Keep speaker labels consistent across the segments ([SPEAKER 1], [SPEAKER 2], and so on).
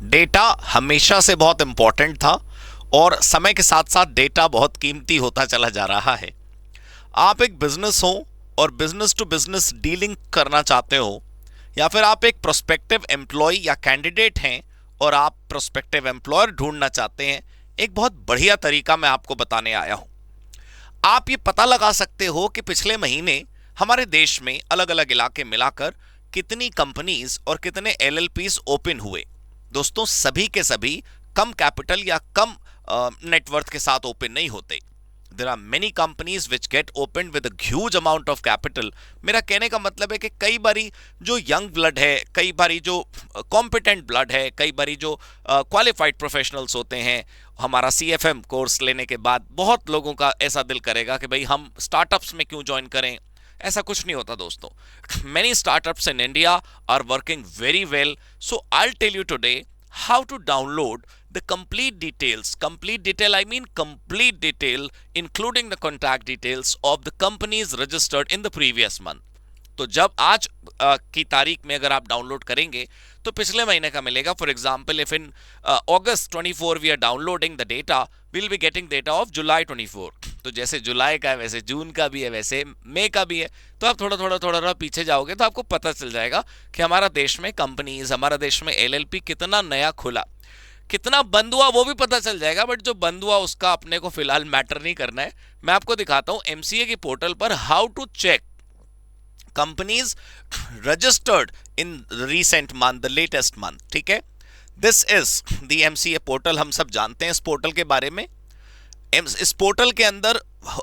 [SPEAKER 1] Data हमेशा से बहुत इंपॉर्टेंट था और समय के साथ साथ डेटा बहुत कीमती होता चला जा रहा है। आप एक बिजनेस हो और बिजनेस टू बिजनेस डीलिंग करना चाहते हो, या फिर आप एक प्रोस्पेक्टिव एम्प्लॉय या कैंडिडेट हैं और आप प्रोस्पेक्टिव एम्प्लॉयर ढूंढना चाहते हैं, एक बहुत बढ़िया तरीका मैं आपको बताने आया हूं। आप ये पता लगा सकते हो कि पिछले महीने हमारे देश में अलग अलग इलाके मिलाकर कितनी कंपनीज और कितने एलएलपीज ओपन हुए। दोस्तों, सभी के सभी कम कैपिटल या कम नेटवर्थ के साथ ओपन नहीं होते। There are many companies which get open with huge amount of capital. मेरा कहने का मतलब है कि कई बारी जो यंग ब्लड है, कई बारी जो कॉम्पिटेंट ब्लड है, कई बारी जो क्वालिफाइड प्रोफेशनल्स होते हैं, हमारा सीएफएम कोर्स लेने के बाद बहुत लोगों का ऐसा दिल करेगा कि भाई हम स्टार्टअप्स में क्यों ज्वाइन करें। ऐसा कुछ नहीं होता दोस्तों। Many startups in India are working very well. So I will tell you today how to download the complete details. Complete detail, I mean complete detail, including the contact details of the companies registered in the previous month. तो जब आज की तारीख में अगर आप download करेंगे तो पिछले महीने का मिलेगा। For example, if in August 24 we are downloading the data, will be getting data of July 24। तो जैसे जुलाई का है वैसे जून का भी है, वैसे मई का भी है। तो आप थोड़ा पीछे जाओगे तो आपको पता चल जाएगा कि हमारा देश में कंपनीज, हमारा देश में एलएलपी कितना नया खुला, कितना बंद हुआ वो भी पता चल जाएगा। बट जो बंद हुआ उसका अपने को फिलहाल मैटर नहीं करना है। मैं आपको दिखाता हूं एमसीए की पोर्टल पर how to check companies registered in recent month, the latest month. ठीक है, this is the MCA portal. हम सब जानते हैं इस पोर्टल के बारे में। इस पोर्टल के अंदर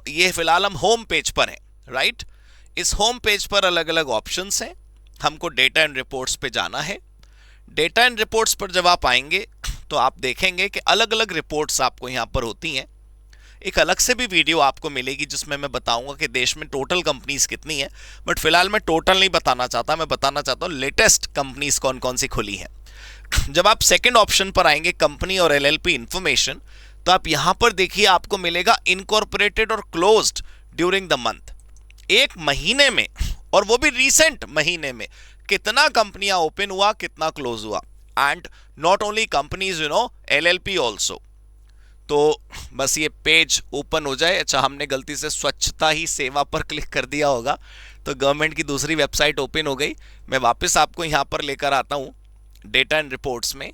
[SPEAKER 1] ये फिलहाल हम होम पेज पर हैं, राइट। इस होम पेज पर अलग अलग ऑप्शंस हैं। हमको डेटा एंड रिपोर्ट्स पे जाना है। डेटा एंड रिपोर्ट्स पर जब आप आएंगे तो आप देखेंगे कि अलग अलग रिपोर्ट्स आपको यहाँ पर होती हैं। एक अलग से भी वीडियो आपको मिलेगी जिसमें मैं बताऊंगा कि देश में टोटल कंपनीज कितनी है। बट फिलहाल मैं टोटल नहीं बताना चाहता, मैं बताना चाहता हूँ लेटेस्ट कंपनीज कौन कौन सी खुली हैं। जब आप सेकंड ऑप्शन पर आएंगे, कंपनी और एलएलपी इंफॉर्मेशन, तो आप यहां पर देखिए आपको मिलेगा इनकॉर्पोरेटेड और क्लोज्ड ड्यूरिंग द मंथ। एक महीने में, और वो भी रीसेंट महीने में, कितना कंपनियां ओपन हुआ, कितना क्लोज हुआ। And not only companies, LLP also. तो बस ये पेज ओपन हो जाए। अच्छा, हमने गलती से स्वच्छता ही सेवा पर क्लिक कर दिया होगा तो गवर्नमेंट की दूसरी वेबसाइट ओपन हो गई। मैं वापस आपको यहां पर लेकर आता हूं डेटा एंड रिपोर्ट्स में,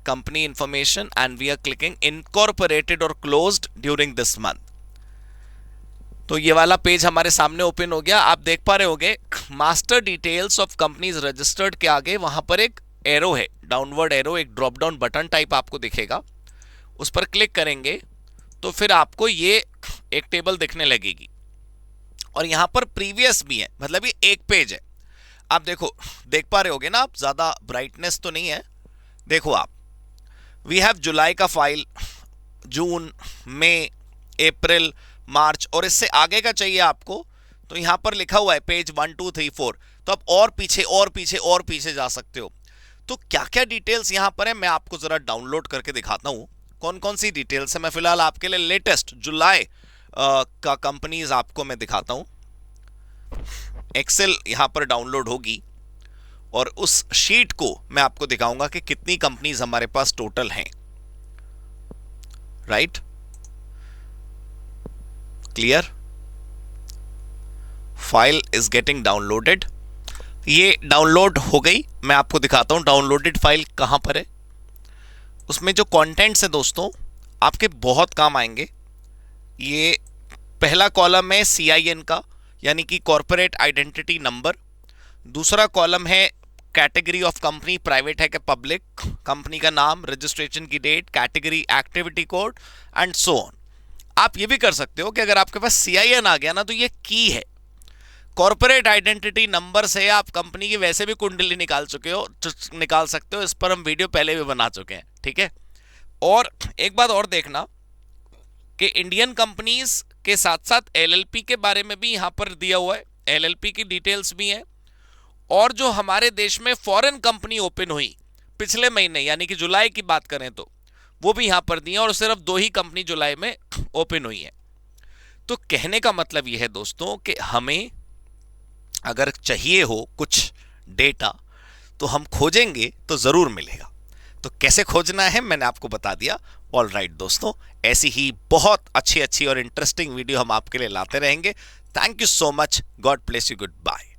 [SPEAKER 1] company information, and we are clicking incorporated और क्लोज्ड ड्यूरिंग दिस मंथ। तो ये वाला पेज हमारे सामने ओपन हो गया। आप देख पा रहे होंगे master details of companies registered के आगे वहां पर एक एरो है, डाउनवर्ड एरो, एक ड्रॉप डाउन बटन टाइप आपको दिखेगा। उस पर क्लिक करेंगे तो फिर आपको ये एक टेबल दिखने लगेगी और यहां पर प्रीवियस भी है, मतलब ये एक पेज है। आप देखो, देख पा रहे होगे ना आप, ज्यादा ब्राइटनेस तो नहीं है। देखो आप, वी हैव जुलाई का फाइल, जून, मई, अप्रैल, मार्च, और इससे आगे का चाहिए आपको तो यहां पर लिखा हुआ है पेज 1 2 3 4। तो आप और पीछे और पीछे और पीछे जा सकते हो। तो क्या क्या डिटेल्स यहां पर है मैं आपको जरा डाउनलोड करके दिखाता हूं कौन कौन सी डिटेल्स है। मैं फिलहाल आपके लिए लेटेस्ट जुलाई का कंपनीज आपको मैं दिखाता हूं। एक्सेल यहां पर डाउनलोड होगी और उस शीट को मैं आपको दिखाऊंगा कि कितनी कंपनीज हमारे पास टोटल हैं, right. Clear, file is getting downloaded. ये डाउनलोड हो गई। मैं आपको दिखाता हूं डाउनलोडेड फाइल कहां पर है। उसमें जो कंटेंट्स है दोस्तों आपके बहुत काम आएंगे। ये पहला कॉलम है CIN का, यानी कि कॉर्पोरेट आइडेंटिटी नंबर। दूसरा कॉलम है कैटेगरी ऑफ कंपनी, प्राइवेट है कि पब्लिक, कंपनी का नाम, रजिस्ट्रेशन की date, category, activity code and so on. आप ये भी कर सकते हो कि अगर आपके पास CIN आ गया ना तो ये की है। कॉर्पोरेट आइडेंटिटी नंबर से आप कंपनी की वैसे भी कुंडली निकाल सकते हो। इस पर हम वीडियो पहले भी बना चुके हैं, ठीक है। और एक बात और देखना कि इंडियन कंपनीज के साथ साथ एलएलपी के बारे में भी यहां पर दिया हुआ है, एलएलपी की डिटेल्स भी हैं। और जो हमारे देश में फॉरेन कंपनी ओपन हुई पिछले महीने, यानी कि जुलाई की बात करें तो वो भी यहां पर दी है, और सिर्फ 2 ही कंपनी जुलाई में ओपन हुई है। तो कहने का मतलब यह है दोस्तों कि हमें अगर चाहिए हो कुछ डेटा तो हम खोजेंगे तो जरूर मिलेगा। तो कैसे खोजना है मैंने आपको बता दिया। ऑल राइट दोस्तों, ऐसी ही बहुत अच्छी अच्छी और इंटरेस्टिंग वीडियो हम आपके लिए लाते रहेंगे। Thank you so much, god bless you, good bye.